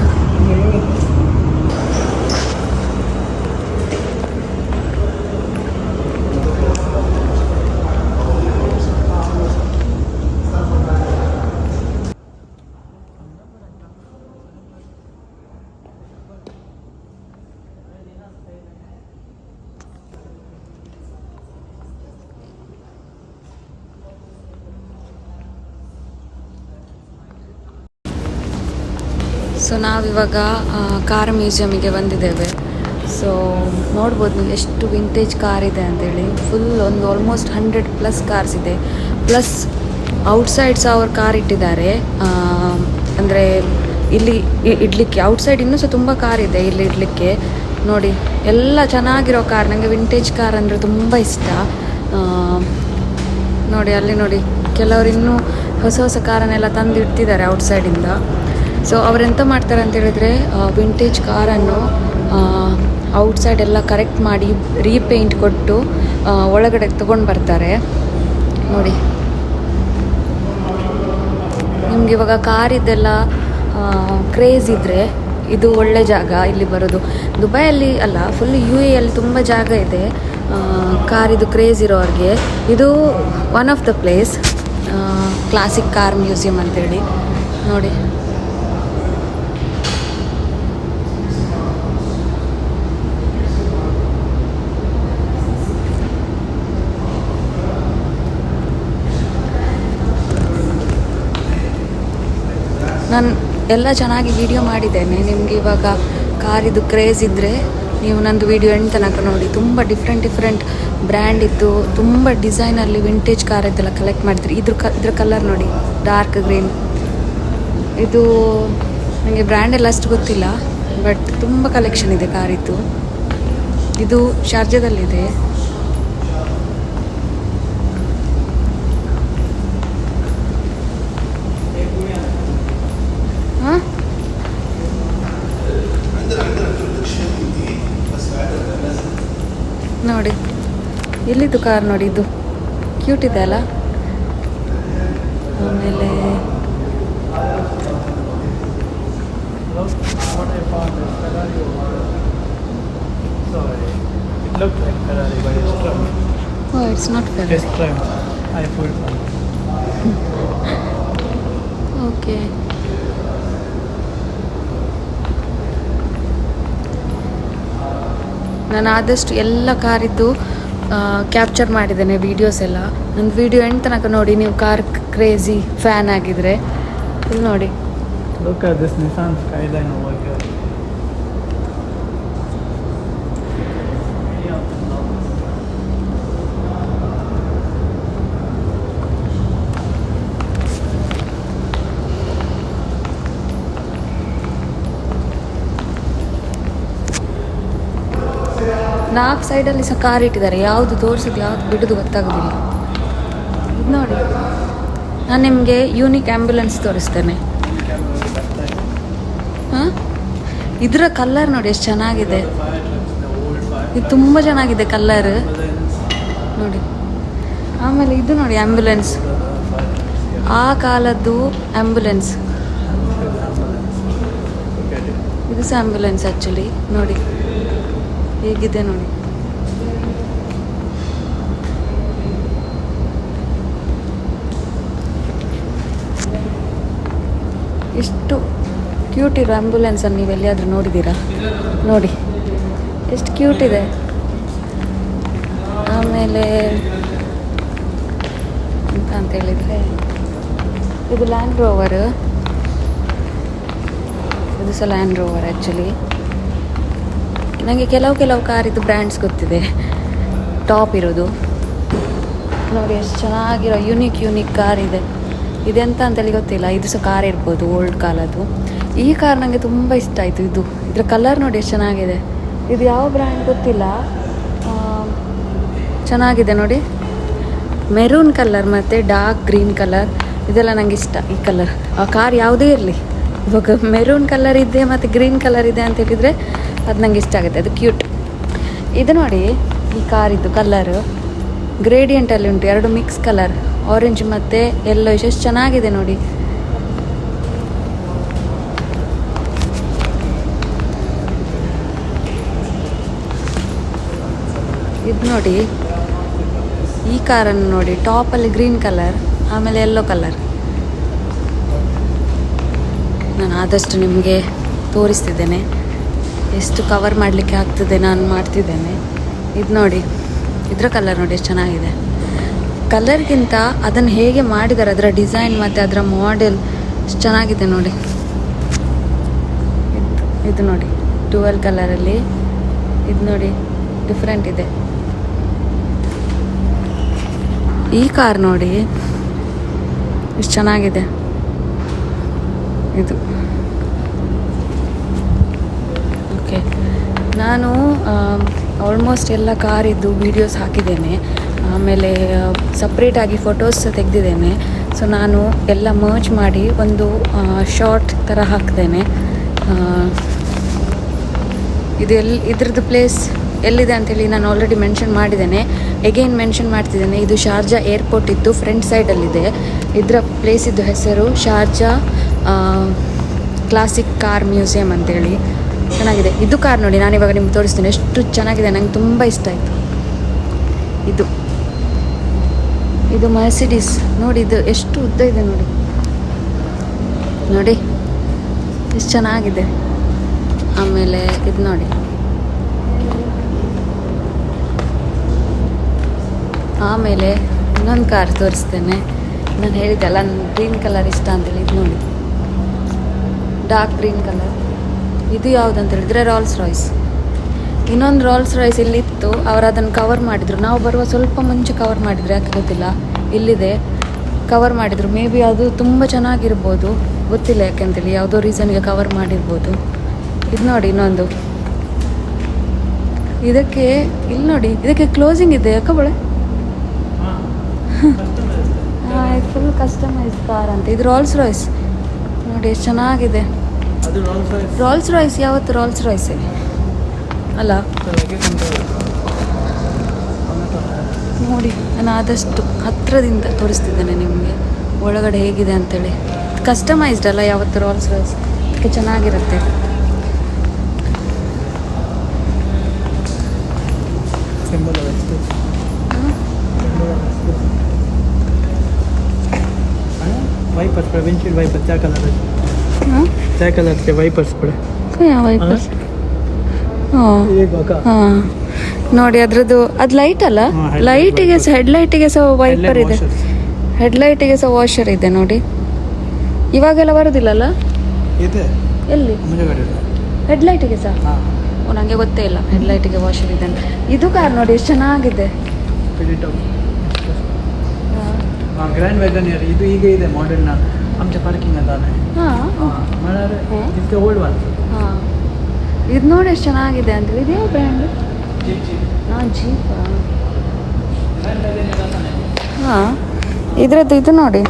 ಸೊ ನಾವಿವಾಗ ಕಾರ್ ಮ್ಯೂಸಿಯಮಿಗೆ ಬಂದಿದ್ದೇವೆ. ಸೊ ನೋಡ್ಬೋದು ನೀವು ಎಷ್ಟು ವಿಂಟೇಜ್ ಕಾರ್ ಇದೆ ಅಂತೇಳಿ. ಫುಲ್ ಒಂದು ಆಲ್ಮೋಸ್ಟ್ 100+ ಕಾರ್ಸ್ ಇದೆ. ಪ್ಲಸ್ ಔಟ್ಸೈಡ್ ಸಹ ಅವ್ರು ಕಾರ್ ಇಟ್ಟಿದ್ದಾರೆ. ಅಂದರೆ ಇಲ್ಲಿ ಇಡ್ಲಿಕ್ಕೆ ಔಟ್ಸೈಡ್ ಇನ್ನೂ ಸಹ ತುಂಬ ಕಾರ್ ಇದೆ ಇಲ್ಲಿ ಇಡಲಿಕ್ಕೆ. ನೋಡಿ ಎಲ್ಲ ಚೆನ್ನಾಗಿರೋ ಕಾರ್. ನನಗೆ ವಿಂಟೇಜ್ ಕಾರ್ ಅಂದರೆ ತುಂಬ ಇಷ್ಟ. ನೋಡಿ ಅಲ್ಲಿ ನೋಡಿ, ಕೆಲವರು ಇನ್ನೂ ಹೊಸ ಹೊಸ ಕಾರನ್ನೆಲ್ಲ ತಂದು ಇಡ್ತಿದ್ದಾರೆ ಔಟ್ಸೈಡಿಂದ. ಸೊ ಅವರೆಂತ ಮಾಡ್ತಾರೆ ಅಂತ ಹೇಳಿದರೆ, ವಿಂಟೇಜ್ ಕಾರನ್ನು ಔಟ್ಸೈಡ್ ಎಲ್ಲ ಕರೆಕ್ಟ್ ಮಾಡಿ ರೀಪೇಂಟ್ ಕೊಟ್ಟು ಒಳಗಡೆ ತೊಗೊಂಡು ಬರ್ತಾರೆ. ನೋಡಿ ನಿಮ್ಗೆ ಇವಾಗ ಕಾರಿದ್ದೆಲ್ಲ ಕ್ರೇಜ್ ಇದ್ದರೆ ಇದು ಒಳ್ಳೆ ಜಾಗ ಇಲ್ಲಿ ಬರೋದು. ದುಬೈಯಲ್ಲಿ ಅಲ್ಲ, ಫುಲ್ UAE ಅಲ್ಲಿ ತುಂಬ ಜಾಗ ಇದೆ ಕಾರಿದು ಕ್ರೇಜ್ ಇರೋರಿಗೆ. ಇದು one of the place, classic car museum ಅಂತೇಳಿ. ನೋಡಿ ನಾನು ಎಲ್ಲ ಚೆನ್ನಾಗಿ ವಿಡಿಯೋ ಮಾಡಿದ್ದೇನೆ. ನಿಮಗೆ ಇವಾಗ ಕಾರಿದು ಕ್ರೇಜ್ ಇದ್ದರೆ ನೀವು ನಂದು ವಿಡಿಯೋ ಎಂಡ್ ತನಕ ನೋಡಿ. ತುಂಬ ಡಿಫ್ರೆಂಟ್ ಬ್ರ್ಯಾಂಡ್ ಇದ್ದು ತುಂಬ ಡಿಸೈನಲ್ಲಿ ವಿಂಟೇಜ್ ಕಾರದ್ದೆಲ್ಲ ಕಲೆಕ್ಟ್ ಮಾಡಿದ್ರಿ. ಇದ್ರ ಕಲರ್ ನೋಡಿ, ಡಾರ್ಕ್ ಗ್ರೀನ್. ಇದು ನನಗೆ ಬ್ರ್ಯಾಂಡ್ ಎಲ್ಲ ಅಷ್ಟು ಗೊತ್ತಿಲ್ಲ, ಬಟ್ ತುಂಬ ಕಲೆಕ್ಷನ್ ಇದೆ ಕಾರಿದ್ದು. ಇದು ಶಾರ್ಜಾದಲ್ಲಿದೆ. ಹಾಂ, ನೋಡಿ ಎಲ್ಲಿದ್ದು ಕಾರ್ ನೋಡಿ, ಇದು ಕ್ಯೂಟ್ ಇದೆ ಅಲ್ಲ. ಆಮೇಲೆ ಇಟ್ಸ್ ನಾಟ್ ಫೆರರಿ. ಓಕೆ, ನಾನು ಆದಷ್ಟು ಎಲ್ಲ ಕಾರಿದ್ದು ಕ್ಯಾಪ್ಚರ್ ಮಾಡಿದ್ದೇನೆ ವೀಡಿಯೋಸ್ ಎಲ್ಲ. ನನ್ನ ವಿಡಿಯೋ ಎಂಡ್ ತನಕ ನೋಡಿ. ನೀವು ಕಾರ್ ಕ್ರೇಜಿ ಫ್ಯಾನ್ ಆಗಿದ್ರೆ ಇಲ್ಲಿ ನೋಡಿ. Look at this Nissan Skyline over here. ನಾಲ್ಕು ಸೈಡಲ್ಲಿ ಸಹ ಕಾರ್ ಇಟ್ಟಿದ್ದಾರೆ. ಯಾವುದು ತೋರಿಸಿದ್ದು ಯಾವುದು ಬಿಡೋದು ಗೊತ್ತಾಗೋದಿಲ್ಲ. ಇದು ನೋಡಿ, ನಾನು ನಿಮಗೆ ಯೂನಿಕ್ ಆ್ಯಂಬುಲೆನ್ಸ್ ತೋರಿಸ್ತೇನೆ. ಹಾಂ, ಇದರ ಕಲರ್ ನೋಡಿ ಎಷ್ಟು ಚೆನ್ನಾಗಿದೆ. ಇದು ತುಂಬ ಚೆನ್ನಾಗಿದೆ ಕಲರ್ ನೋಡಿ. ಆಮೇಲೆ ಇದು ನೋಡಿ ಆ್ಯಂಬುಲೆನ್ಸ್, ಆ ಕಾಲದ್ದು ಆ್ಯಂಬುಲೆನ್ಸ್. ಇದು ಸಹ ಆ್ಯಂಬುಲೆನ್ಸ್ ಆ್ಯಕ್ಚುಲಿ. ನೋಡಿ ಹೇಗಿದೆ ನೋಡಿ. ಎಷ್ಟು ಕ್ಯೂಟ್ ಇರೋ ಆ್ಯಂಬುಲೆನ್ಸನ್ನು ನೀವು ಎಲ್ಲಿಯಾದರೂ ನೋಡಿದ್ದೀರಾ? ನೋಡಿ ಎಷ್ಟು ಕ್ಯೂಟ್ ಇದೆ. ಆಮೇಲೆ ಎಂತ ಅಂತ ಹೇಳಿದರೆ, ಇದು ಲ್ಯಾಂಡ್ ರೋವರ್. ಇದು ಸಹ ಲ್ಯಾಂಡ್ ರೋವರ್ ಆ್ಯಕ್ಚುಲಿ. ನನಗೆ ಕೆಲವು ಕಾರಿದ್ದು ಬ್ರ್ಯಾಂಡ್ಸ್ ಗೊತ್ತಿದೆ, ಟಾಪ್ ಇರೋದು. ನೋಡಿ ಎಷ್ಟು ಚೆನ್ನಾಗಿರೋ ಯೂನಿಕ್ ಕಾರ್ ಇದೆ. ಇದೆಂತ ಅಂತೇಳಿ ಗೊತ್ತಿಲ್ಲ. ಇದು ಸಹ ಕಾರ್ ಇರ್ಬೋದು, ಓಲ್ಡ್ ಕಾಲದ್ದು. ಈ ಕಾರ್ ನನಗೆ ತುಂಬ ಇಷ್ಟ ಆಯಿತು. ಇದರ ಕಲರ್ ನೋಡಿ ಎಷ್ಟು ಚೆನ್ನಾಗಿದೆ. ಇದು ಯಾವ ಬ್ರ್ಯಾಂಡ್ ಗೊತ್ತಿಲ್ಲ, ಚೆನ್ನಾಗಿದೆ ನೋಡಿ. ಮೆರೂನ್ ಕಲರ್ ಮತ್ತು ಡಾರ್ಕ್ ಗ್ರೀನ್ ಕಲರ್ ಇದೆಲ್ಲ ನನಗೆ ಇಷ್ಟ. ಈ ಕಲರ್ ಆ ಕಾರ್ ಯಾವುದೇ ಇರಲಿ, ಇವಾಗ ಮೆರೂನ್ ಕಲರ್ ಇದೆ ಮತ್ತು ಗ್ರೀನ್ ಕಲರ್ ಇದೆ ಅಂತ ಹೇಳಿದರೆ ಅದು ನನಗೆ ಇಷ್ಟ ಆಗುತ್ತೆ. ಅದು ಕ್ಯೂಟ್. ಇದು ನೋಡಿ, ಈ ಕಾರಿದ್ದು ಕಲರು ಗ್ರೇಡಿಯಂಟಲ್ಲಿ ಉಂಟು. ಎರಡು ಮಿಕ್ಸ್ ಕಲರ್, ಆರೆಂಜ್ ಮತ್ತು ಯೆಲ್ಲೋ. ಎಷ್ಟು ಚೆನ್ನಾಗಿದೆ ನೋಡಿ. ಇದು ನೋಡಿ, ಈ ಕಾರನ್ನು ನೋಡಿ, ಟಾಪಲ್ಲಿ ಗ್ರೀನ್ ಕಲರ್ ಆಮೇಲೆ ಯೆಲ್ಲೋ ಕಲರ್. ನಾನು ಆದಷ್ಟು ನಿಮಗೆ ತೋರಿಸ್ತಿದ್ದೇನೆ, ಎಷ್ಟು ಕವರ್ ಮಾಡಲಿಕ್ಕೆ ಆಗ್ತದೆ ನಾನು ಮಾಡ್ತಿದ್ದೇನೆ. ಇದು ನೋಡಿ, ಇದರ ಕಲರ್ ನೋಡಿ ಎಷ್ಟು ಚೆನ್ನಾಗಿದೆ. ಕಲರ್ಗಿಂತ ಅದನ್ನು ಹೇಗೆ ಮಾಡಿದ್ದಾರೆ, ಅದರ ಡಿಸೈನ್ ಮತ್ತು ಅದರ ಮಾಡೆಲ್ ಎಷ್ಟು ಚೆನ್ನಾಗಿದೆ ನೋಡಿ. ಇದು ನೋಡಿ ಡುವೆಲ್ ಕಲರಲ್ಲಿ. ಇದು ನೋಡಿ ಡಿಫ್ರೆಂಟ್ ಇದೆ. ಈ ಕಾರ್ ನೋಡಿ ಎಷ್ಟು ಚೆನ್ನಾಗಿದೆ. ಇದು ಓಕೆ, ನಾನು ಆಲ್ಮೋಸ್ಟ್ ಎಲ್ಲ ಕಾರಿದ್ದು ವೀಡಿಯೋಸ್ ಹಾಕಿದ್ದೇನೆ. ಆಮೇಲೆ ಸಪ್ರೇಟಾಗಿ ಫೋಟೋಸ್ ತೆಗೆದಿದ್ದೇನೆ. ಸೊ ನಾನು ಎಲ್ಲ ಮರ್ಜ್ ಮಾಡಿ ಒಂದು ಶಾರ್ಟ್ ಥರ ಹಾಕಿದ್ದೇನೆ. ಇದು ಇದ್ರದ್ದು ಪ್ಲೇಸ್ ಎಲ್ಲಿದೆ ಅಂಥೇಳಿ ನಾನು ಆಲ್ರೆಡಿ ಮೆನ್ಷನ್ ಮಾಡಿದ್ದೇನೆ. ಎಗೈನ್ ಮೆನ್ಷನ್ ಮಾಡ್ತಿದ್ದೇನೆ. ಇದು ಶಾರ್ಜಾ ಏರ್ಪೋರ್ಟ್ ಇದ್ದು ಫ್ರಂಟ್ ಸೈಡಲ್ಲಿದೆ. ಇದರ ಪ್ಲೇಸಿದ್ದು ಹೆಸರು ಶಾರ್ಜಾ ಕ್ಲಾಸಿಕ್ ಕಾರ್ ಮ್ಯೂಸಿಯಂ ಅಂತೇಳಿ. ಚೆನ್ನಾಗಿದೆ. ಇದು ಕಾರ್ ನೋಡಿ, ನಾನಿವಾಗ ನಿಮ್ಗೆ ತೋರಿಸ್ತೀನಿ. ಎಷ್ಟು ಚೆನ್ನಾಗಿದೆ, ನಂಗೆ ತುಂಬ ಇಷ್ಟ ಆಯಿತು. ಇದು ಮರ್ಸಿಡೀಸ್ ನೋಡಿ. ಇದು ಎಷ್ಟು ಉದ್ದ ಇದೆ ನೋಡಿ. ನೋಡಿ ಎಷ್ಟು ಚೆನ್ನಾಗಿದೆ. ಆಮೇಲೆ ಇದು ನೋಡಿ, ಆಮೇಲೆ ಇನ್ನೊಂದು ಕಾರ್ ತೋರಿಸ್ತೇನೆ. ನಾನು ಹೇಳಿದ್ದೆಲ್ಲ ನನಗೆ ಗ್ರೀನ್ ಕಲರ್ ಇಷ್ಟ ಅಂತೇಳಿ. ಇದು ನೋಡಿ, ಡಾರ್ಕ್ ಗ್ರೀನ್ ಕಲರ್. ಇದು ಯಾವುದಂತ ಹೇಳಿದರೆ ರಾಲ್ಸ್ ರಾಯ್ಸ್. ಇನ್ನೊಂದು ರಾಲ್ಸ್ ರಾಯ್ಸ್ ಇಲ್ಲಿತ್ತು, ಅವರು ಅದನ್ನು ಕವರ್ ಮಾಡಿದರು. ನಾವು ಬರುವ ಸ್ವಲ್ಪ ಮುಂಚೆ ಕವರ್ ಮಾಡಿದ್ರು, ಯಾಕೆ ಗೊತ್ತಿಲ್ಲ. ಇಲ್ಲಿದೆ, ಕವರ್ ಮಾಡಿದರು. ಮೇ ಬಿ ಅದು ತುಂಬ ಚೆನ್ನಾಗಿರ್ಬೋದು, ಗೊತ್ತಿಲ್ಲ ಯಾಕೆಂತೇಳಿ, ಯಾವುದೋ ರೀಸನ್ಗೆ ಕವರ್ ಮಾಡಿರ್ಬೋದು. ಇದು ನೋಡಿ ಇನ್ನೊಂದು, ಇದಕ್ಕೆ ಇಲ್ಲಿ ನೋಡಿ, ಇದಕ್ಕೆ ಕ್ಲೋಸಿಂಗ್ ಇದೆ ಯಾಕಬಳೆ. ಹಾಂ, ಇದು ಫುಲ್ ಕಸ್ಟಮೈಸ್ ಕಾರ್ ಅಂತ. ಇದು ರಾಲ್ಸ್ ರಾಯ್ಸ್ ನೋಡಿ, ಎಷ್ಟು ಚೆನ್ನಾಗಿದೆ. ರಾಲ್ಸ್ ರಾಯ್ಸ್ ಯಾವತ್ತು ರಾಲ್ಸ್ ರಾಯ್ಸೇ ಅಲ್ಲ. ನೋಡಿ, ನಾನು ಆದಷ್ಟು ಹತ್ತಿರದಿಂದ ತೋರಿಸ್ತಿದ್ದೇನೆ ನಿಮಗೆ ಒಳಗಡೆ ಹೇಗಿದೆ ಅಂತೇಳಿ. ಕಸ್ಟಮೈಸ್ಡ್ ಅಲ್ಲ ಯಾವತ್ತು ರಾಲ್ಸ್ ರಾಯ್ಸ್, ಅದಕ್ಕೆ ಚೆನ್ನಾಗಿರುತ್ತೆ. वाइपर्स पर विंडशील्ड वाइपर क्या कलर है? क्या कलर के वाइपर्स पड़े? ವೈಪರ್ಸ್. ಹಾಂ, ನೋಡಿ ಅದ್ರದ್ದು ಅದು ಲೈಟ್ ಅಲ್ಲ, ಲೈಟಿಗೆ ಸಹ ಹೆಡ್ಲೈಟಿಗೆ ಸಹ ವೈಪರ್ ಇದೆ, ಹೆಡ್ಲೈಟಿಗೆ ಸಹ ವಾಷರ್ ಇದೆ ನೋಡಿ. ಇವಾಗೆಲ್ಲ ಬರೋದಿಲ್ಲಲ್ಲ ಇದೆ ಎಲ್ಲಿ ಹೆಡ್ಲೈಟಿಗೆ ಸಹ. ಓ, ನನಗೆ ಗೊತ್ತೇ ಇಲ್ಲ ಹೆಡ್ಲೈಟಿಗೆ ವಾಷರ್ ಇದೆ ಅಂತ. ಇದು ಕಾರ್ ನೋಡಿ ಎಷ್ಟು ಚೆನ್ನಾಗಿದೆ. ग्रैंड वैगनर ಇದು ಈಗ ಇದೆ ಮಾಡೆಲ್ನ आमच्या पार्किंग ಅದಾನೆ. ಇದಕ್ಕೆ ಓಲ್ಡ್ ಒನ್. ಹಾಂ, ಇದು ನೋಡಿ ಎಷ್ಟು ಚೆನ್ನಾಗಿದೆ ಅಂತ. ಇದೇ ಬ್ರ್ಯಾಂಡ್. ಹಾಂ, ಜೀಪಾ. ಹಾಂ, ಇದರದ್ದು ಇದು ನೋಡಿ,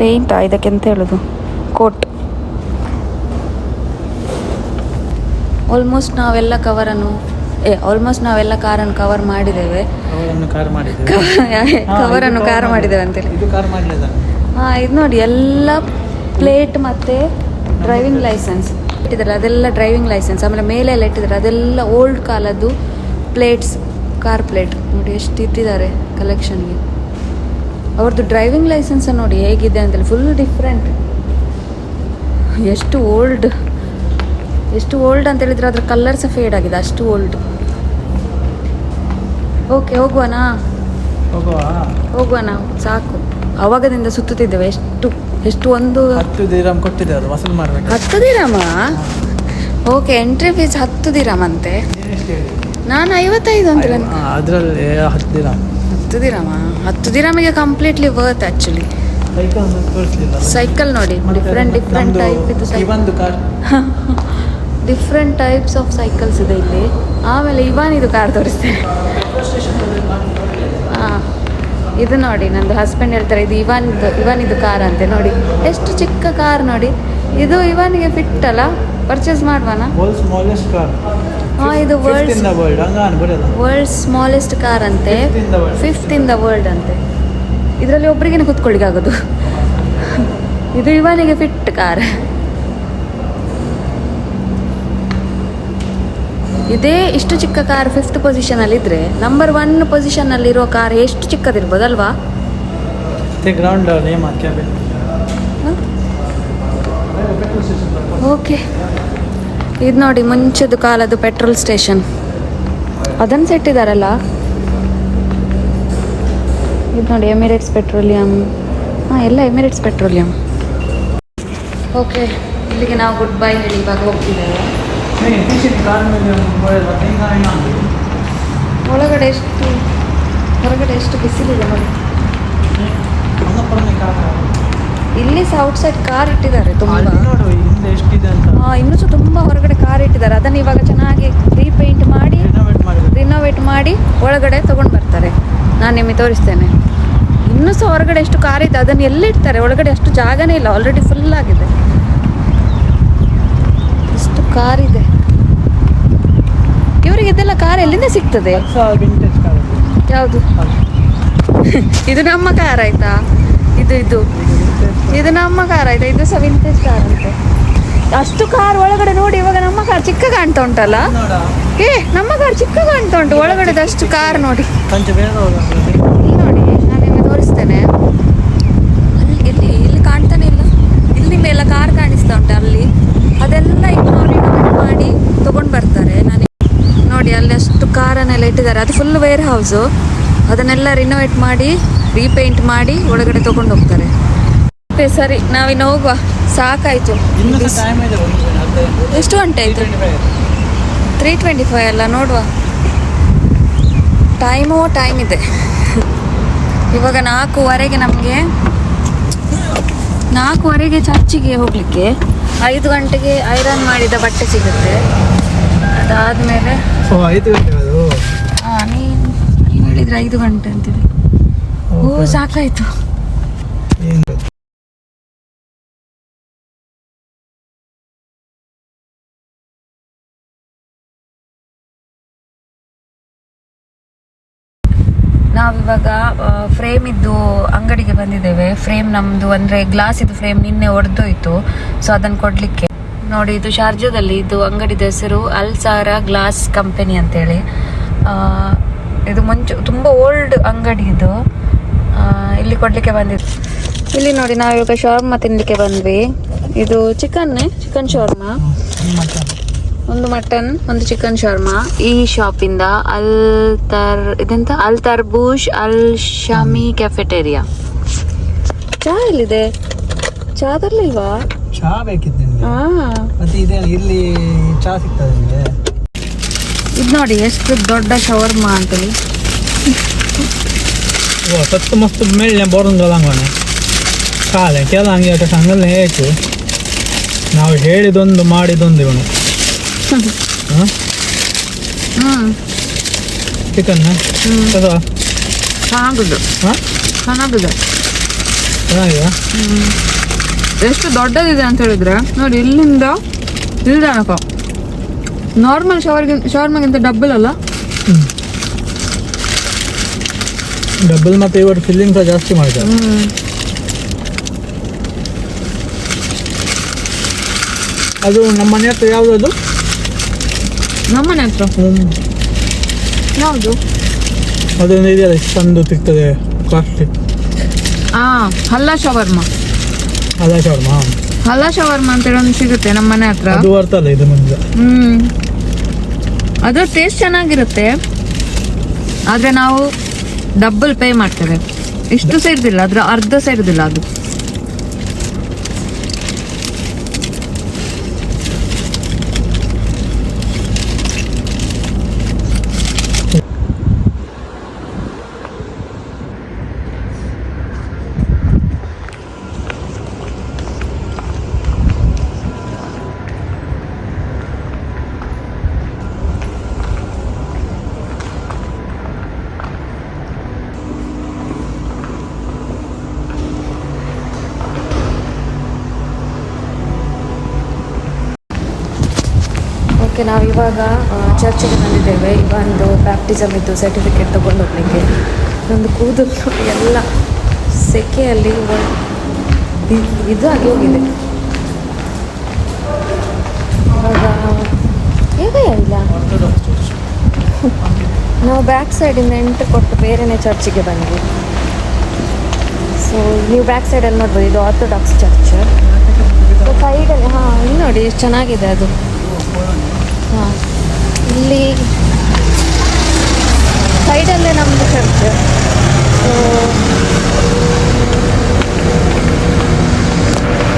ಪೇಂಟಾ ಇದಕ್ಕೆ ಅಂತ ಹೇಳೋದು, ಕೋಟ್. ಆಲ್ಮೋಸ್ಟ್ ನಾವೆಲ್ಲ ಕಾರನ್ನು ಕವರ್ ಮಾಡಿದ್ದೇವೆ. ಕವರನ್ನು ಕಾರ್ ಮಾಡಿದ್ದೇವೆ ಅಂತೇಳಿ. ಹಾಂ, ಇದು ನೋಡಿ ಎಲ್ಲ ಪ್ಲೇಟ್ ಮತ್ತು ಡ್ರೈವಿಂಗ್ ಲೈಸೆನ್ಸ್ ಇಟ್ಟಿದ್ದಾರೆ, ಅದೆಲ್ಲ ಡ್ರೈವಿಂಗ್ ಲೈಸೆನ್ಸ್. ಆಮೇಲೆ ಮೇಲೆ ಎಲ್ಲ ಇಟ್ಟಿದ್ದಾರೆ, ಅದೆಲ್ಲ ಓಲ್ಡ್ ಕಾಲದ್ದು ಪ್ಲೇಟ್ಸ್, ಕಾರ್ ಪ್ಲೇಟ್ ನೋಡಿ ಎಷ್ಟು ಇಟ್ಟಿದ್ದಾರೆ ಕಲೆಕ್ಷನ್ಗೆ. ಅವ್ರದ್ದು ಡ್ರೈವಿಂಗ್ ಲೈಸೆನ್ಸ್ ನೋಡಿ ಹೇಗಿದೆ ಅಂತೇಳಿ, ಫುಲ್ ಡಿಫ್ರೆಂಟ್. ಎಷ್ಟು ಓಲ್ಡ್ ಅಂತ ಹೇಳಿದ್ರೆ ಅದ್ರ ಕಲರ್ ಸಹ ಫೇಡ್ ಆಗಿದೆ, ಅಷ್ಟು ಓಲ್ಡ್. ಓಕೆ, ಹೋಗುವನಾ ಸಾಕು. ಅವಾಗದಿಂದ ಸುತ್ತುತ್ತಿದ್ದೇವೆ. ಎಷ್ಟು ಒಂದು 10 ದಿರಹಮ್ ಕೊಟ್ಟಿದ್ದಾರೆ, ವಸೂಲ್ ಮಾಡಬೇಕು. 10 ದಿರಹಮ? ಓಕೆ, ಎಂಟ್ರಿ ಫೀಸ್ 10 ದಿರಹಮ್ ಅಂತೆ. ನಾನು 55 ಅಂತ ಅದರಲ್ಲಿ 10 ದಿರಹಮ್. 10 ದಿರಹಮ? 10 ದಿರಹಮಿಗೆ ಕಂಪ್ಲೀಟ್ಲಿ ವರ್ತ್ ಆ್ಯಕ್ಚುಲಿ. ಸೈಕಲ್ ನೋಡಿ, ಡಿಫ್ರೆಂಟ್ ಟೈಪ್ ಇದು cycle. Different types of cycles ಇದೆ ಇಲ್ಲಿ. ಆಮೇಲೆ ಇದು ಕಾರ್ ತೋರಿಸ್ತೇನೆ. ಹಾಂ, ಇದು ನೋಡಿ, ನಂದು ಹಸ್ಬೆಂಡ್ ಹೇಳ್ತಾರೆ ಇದು ಇವನಿದು ಕಾರ್ ಅಂತೆ. ನೋಡಿ ಎಷ್ಟು ಚಿಕ್ಕ ಕಾರ್ ನೋಡಿ. ಇದು ಇವನಿಗೆ ಫಿಟ್ ಅಲ್ಲ, ಪರ್ಚೇಸ್ ಮಾಡುವನಾ? ಹಾಂ, ಇದು ವರ್ಲ್ಡ್ ಸ್ಮಾಲೆಸ್ಟ್ ಕಾರ್ ಅಂತೆ, 5th in the world ಅಂತೆ. ಇದರಲ್ಲಿ ಒಬ್ಬರಿಗೇನೆ ಕೂತ್ಕೊಳ್ಳಿಕ್ಕೆ ಆಗೋದು. ಇದು ಇವನಿಗೆ ಫಿಟ್ ಕಾರ್. ಇದೇ ಇಷ್ಟು ಚಿಕ್ಕ ಕಾರ್ 5th ಪೊಸಿಷನಲ್ಲಿ ಇದ್ರೆ, ನಂಬರ್ 1 ಪೊಸಿಷನ್ನಲ್ಲಿರೋ ಕಾರ್ ಎಷ್ಟು ಚಿಕ್ಕದಿರ್ಬೋದಲ್ವಾ? ಓಕೆ, ಇದು ನೋಡಿ ಮುಂಚೆದು ಕಾಲದ್ದು ಪೆಟ್ರೋಲ್ ಸ್ಟೇಷನ್, ಅದನ್ನು ಸೆಟ್ಟಿದ್ದಾರಲ್ಲ. ಇದು ನೋಡಿ ಎಮಿರೇಟ್ಸ್ ಪೆಟ್ರೋಲಿಯಂ. ಹಾಂ, ಎಲ್ಲ ಎಮಿರೇಟ್ಸ್ ಪೆಟ್ರೋಲಿಯಂ. ಓಕೆ, ಇಲ್ಲಿಗೆ ನಾವು ಗುಡ್ ಬೈ ಹೇಳಿ ಇವಾಗ ಹೋಗ್ತಿದ್ದೇವೆ. ಹೊರಗಡೆ ಎಷ್ಟು ಬಿಸಿಲಿದೆ ನೋಡಿ. ಇಲ್ಲಿ ಸಹ ಔಟ್ಸೈಡ್ ಕಾರ್ ಇಟ್ಟಿದ್ದಾರೆ ತುಂಬ. ಇನ್ನೂ ಸಹ ತುಂಬ ಹೊರಗಡೆ ಕಾರ್ ಇಟ್ಟಿದ್ದಾರೆ. ಅದನ್ನು ಇವಾಗ ಚೆನ್ನಾಗಿ ರೀಪೇಂಟ್ ಮಾಡಿ ರಿನೋವೇಟ್ ಮಾಡಿ ಒಳಗಡೆ ತೊಗೊಂಡು ಬರ್ತಾರೆ. ನಾನು ನಿಮಗೆ ತೋರಿಸ್ತೇನೆ. ಇನ್ನೂ ಸಹ ಹೊರಗಡೆ ಎಷ್ಟು ಕಾರ್ ಇದೆ, ಅದನ್ನು ಎಲ್ಲಿ ಇಡ್ತಾರೆ? ಒಳಗಡೆ ಅಷ್ಟು ಜಾಗನೇ ಇಲ್ಲ, ಆಲ್ರೆಡಿ ಫುಲ್ ಆಗಿದೆ. ಎಷ್ಟು ಕಾರ್ ಇದೆ ಇವರಿಗೆ. ಇದೆಲ್ಲ ಕಾರ್ ಎಲ್ಲಿಂದ ಸಿಗ್ತದೆ? ಯಾವುದು? ಇದು ನಮ್ಮ ಕಾರ್ ಆಯ್ತಾ? ಇದು ನಮ್ಮ ಕಾರ್ ಆಯ್ತಾ? ಇದು ಸಹ ವಿಂಟೇಜ್ ಕಾರ್ ಅಂತೆ. ಅಷ್ಟು ಕಾರ್ ಒಳಗಡೆ ನೋಡಿ. ಇವಾಗ ನಮ್ಮ ಕಾರ್ ಚಿಕ್ಕ ಕಾಣ್ತಾ ಉಂಟಲ್ಲ. ನಮ್ಮ ಕಾರ್ ಚಿಕ್ಕ ಕಾಣ್ತಾ ಉಂಟು ಒಳಗಡೆದಷ್ಟು ಕಾರ್ ನೋಡಿ. ನೋಡಿ, ನಾನು ನಿಮಗೆ ತೋರಿಸ್ತೇನೆ. ಇಲ್ಲಿ ಕಾಣ್ತಾನೆ ಇಲ್ಲ. ಇಲ್ಲಿ ಮೇಲೆ ಕಾರ್ ಕಾಣಿಸ್ತಾ ಉಂಟು. ಅಲ್ಲಿ ಅದೆಲ್ಲ ಇಗ್ನೋರ್ ಮಾಡಿ ತೊಗೊಂಡು ಬರ್ತಾರೆ. ನೋಡಿ, ಅಲ್ಲಿ ಅಷ್ಟು ಕಾರನ್ನೆಲ್ಲ ಇಟ್ಟಿದ್ದಾರೆ. ಅದು ಫುಲ್ ವೇರ್ ಹೌಸು. ಅದನ್ನೆಲ್ಲ ರಿನೋವೇಟ್ ಮಾಡಿ ರೀಪೇಂಟ್ ಮಾಡಿ ಒಳಗಡೆ ತೊಗೊಂಡು ಹೋಗ್ತಾರೆ. ಸರಿ, ನಾವಿನ್ನು ಹೋಗುವ. ಸಾಕಾಯ್ತು. ಇನ್ನೂ ಟೈಮ್ ಇದೆ, ಎಷ್ಟು ಗಂಟೆ ಆಯ್ತು? 3:25 ಅಲ್ಲ, ನೋಡುವ. ಟೈಮ್ ಇದೆ. ಇವಾಗ 4:15 ನಮಗೆ 4:15 ಚರ್ಚಿಗೆ ಹೋಗ್ಲಿಕ್ಕೆ. 5 ಗಂಟೆಗೆ ಐರನ್ ಮಾಡಿದ ಬಟ್ಟೆ ಸಿಗುತ್ತೆ. ಅದಾದ್ಮೇಲೆ 5 ಗಂಟೆ ಅದು. ನೀನು ಹೇಳಿದ್ರೆ 5 ಗಂಟೆ ಅಂತಿದೆ. ಸಾಕಾಯ್ತು. ನಾವಿವಾಗ ಫ್ರೇಮ್ ಇದ್ದು ಅಂಗಡಿಗೆ ಬಂದಿದ್ದೇವೆ. ಫ್ರೇಮ್ ನಮ್ಮದು ಅಂದರೆ ಗ್ಲಾಸ್ ಇದು ಫ್ರೇಮ್ ನಿನ್ನೆ ಒಡೆದೋಯ್ತು. ಸೊ ಅದನ್ನು ಕೊಡಲಿಕ್ಕೆ ನೋಡಿ, ಇದು ಶಾರ್ಜಾದಲ್ಲಿ ಇದು ಅಂಗಡಿದ ಹೆಸರು ಅಲ್ಸಾರಾ ಗ್ಲಾಸ್ ಕಂಪನಿ ಅಂತೇಳಿ. ಇದು ತುಂಬ ಓಲ್ಡ್ ಅಂಗಡಿ ಇದು. ಇಲ್ಲಿ ಕೊಡಲಿಕ್ಕೆ ಬಂದಿದ್ದು. ಇಲ್ಲಿ ನೋಡಿ, ನಾವಿವಾಗ ಶವರ್ಮ ತಿನ್ನಲಿಕ್ಕೆ ಬಂದ್ವಿ. ಇದು ಚಿಕನ್ ಶವರ್ಮ, ಒಂದು ಮಟನ್, ಒಂದು ಚಿಕನ್ ಶವರ್ಮಾ. ಈ ಶಾಪಿಂದ ಅಲ್ ತರ್ಬೂಷ್ ಅಲ್ ಶಾಮಿ ಕ್ಯಾಫೆಟೇರಿಯಾ. ಚಾ ಎಲ್ಲಿದೆ? ಚಾ ತರ್ಲಿಲ್ವಾ? ಚಾ ಬೇಕಿತ್ತು ಮತ್ತೆ ಇದೆ ಇಲ್ಲಿ ಚಾ ಸಿಗ್ತದೆ ನಿಮಗೆ. ಇದು ನೋಡಿ ಎಷ್ಟು ದೊಡ್ಡ ಶವರ್ಮಾ ಅಂತೇಳಿ. ಸತ್ತು ಮಸ್ತ್ ಮೇಲೆ ಬೋರಂಗನೆ ಕಾಲೆ ಕೆಲ ಹಂಗೆ ಹಂಗಲ್ಲ ಹೇಗೆ ನಾವು ಹೇಳಿದೊಂದು ಮಾಡಿದೊಂದು ಇವನು. ಚಿಕನ್ ಚೆನ್ನಾಗಿದೆ. ಎಷ್ಟು ದೊಡ್ಡದಿದೆ ಅಂತ ಹೇಳಿದ್ರೆ ನೋಡಿ, ಇಲ್ಲಿಂದ ಇಲ್ಲಿ ತನಕ ನಾರ್ಮಲ್ ಶವರ್ಮಗಿಂತ ಡಬಲ್ ಅಲ್ಲ. ಡಬಲ್ ಮತ್ತೆ ಇವರು ಫಿಲ್ಲಿಂಗ್ ಸಹ ಜಾಸ್ತಿ ಮಾಡಿದ್ದಾರೆ. ಅದು ನಮ್ಮ ಮನೆ ಹತ್ರ ಯಾವುದು? ನಮ್ಮನೆ ಹತ್ರ ಯಾವುದು? ಅದೊಂದು ಇದೆಯಲ್ಲ, ಇಷ್ಟೊಂದು ಸಿಗ್ತದೆ ಕಾಸ್ಟ್ಲಿ. ಹಲ್ಲ ಶವರ್ಮ ಅಂತೇಳಿ ಒಂದು ಸಿಗುತ್ತೆ ನಮ್ಮ ಮನೆ ಹತ್ರ. ಅದು ಬರ್ತಲ್ಲ ಇದು ನಮ್ಗೆ. ಅದ್ರ ಟೇಸ್ಟ್ ಚೆನ್ನಾಗಿರುತ್ತೆ, ಆದ್ರೆ ನಾವು ಡಬಲ್ ಪೇ ಮಾಡ್ತೇವೆ. ಇಷ್ಟು ಸೇರಿದಿಲ್ಲ, ಅದ್ರ ಅರ್ಧ ಸೇರಿದಿಲ್ಲ ಅದು. ಓಕೆ, ನಾವು ಇವಾಗ ಚರ್ಚಿಗೆ ಬಂದಿದ್ದೇವೆ. ಇವೊಂದು ಬ್ಯಾಪ್ಟಿಸಮ್ ಇದ್ದು ಸರ್ಟಿಫಿಕೇಟ್ ತೊಗೊಂಡು ಹೋಗ್ಲಿಕ್ಕೆ. ಒಂದು ಕೂದಲು ಎಲ್ಲ ಸೆಕೆಯಲ್ಲಿ ಇದು ಆಗಿ ಹೋಗಿದೆ. ಇವಾಗ ಹೇಗೆ ಇಲ್ಲ, ನಾವು ಬ್ಯಾಕ್ ಸೈಡಿಂದ ಎಂಟ್ರಿ ಕೊಟ್ಟು ಬೇರೆಯೇ ಚರ್ಚಿಗೆ ಬಂದ್ವಿ. ಸೊ ನೀವು ಬ್ಯಾಕ್ ಸೈಡಲ್ಲಿ ನೋಡ್ಬೋದು, ಇದು ಆರ್ಥೋಡಾಕ್ಸ್ ಚರ್ಚ್. ಸೈಡಲ್ಲಿ ಇಲ್ಲಿ ನೋಡಿ ಎಷ್ಟು ಚೆನ್ನಾಗಿದೆ ಅದು. ಇಲ್ಲಿ ಸೈಡಲ್ಲೇ ನಮ್ಮದು ಚರ್ಚ್. ಸೊ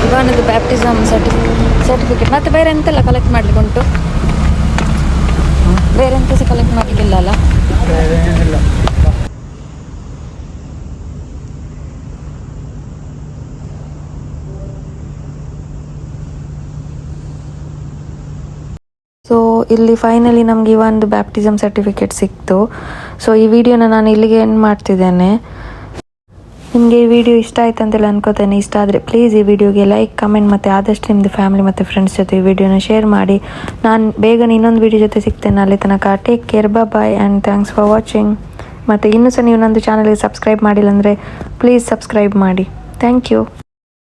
ಇವನದು ಬ್ಯಾಪ್ಟಿಸಮ್ ಸರ್ಟಿಫಿಕೇಟ್ ಮತ್ತೆ ಬೇರೆ ಎಂತೆಲ್ಲ ಕಲೆಕ್ಟ್ ಮಾಡ್ಲಿಕ್ಕೆ ಉಂಟು? ಬೇರೆ ಎಂತ ಸಹ ಕಲೆಕ್ಟ್ ಮಾಡಲಿಕ್ಕಿಲ್ಲ ಅಲ್ಲ? ಸೊ ಇಲ್ಲಿ ಫೈನಲಿ ನಮಗೆ ಒಂದು ಬ್ಯಾಪ್ಟಿಸಮ್ ಸರ್ಟಿಫಿಕೇಟ್ ಸಿಕ್ತು. ಸೊ ಈ ವಿಡಿಯೋನ ನಾನು ಇಲ್ಲಿಗೆ ಎಂಡ್ ಮಾಡ್ತಿದ್ದೇನೆ. ನಿಮಗೆ ಈ ವಿಡಿಯೋ ಇಷ್ಟ ಆಯ್ತು ಅಂತೆಲ್ಲ ಅನ್ಕೋತೇನೆ. ಇಷ್ಟ ಆದರೆ ಪ್ಲೀಸ್ ಈ ವಿಡಿಯೋಗೆ ಲೈಕ್, ಕಮೆಂಟ್ ಮತ್ತು ಆದಷ್ಟು ನಿಮ್ಮದು ಫ್ಯಾಮಿಲಿ ಮತ್ತು ಫ್ರೆಂಡ್ಸ್ ಜೊತೆ ಈ ವಿಡಿಯೋನ ಶೇರ್ ಮಾಡಿ. ನಾನು ಬೇಗನೆ ಇನ್ನೊಂದು ವಿಡಿಯೋ ಜೊತೆ ಸಿಗ್ತೇನೆ. ಅಲ್ಲಿ ತನಕ take care, bye and thanks for watching. ಮತ್ತು ಇನ್ನೂ ಸಹ ನೀವು ನಂದು ಚಾನಲ್ಗೆ ಸಬ್ಸ್ಕ್ರೈಬ್ ಮಾಡಿಲ್ಲ ಅಂದರೆ ಪ್ಲೀಸ್ ಸಬ್ಸ್ಕ್ರೈಬ್ ಮಾಡಿ. Thank you.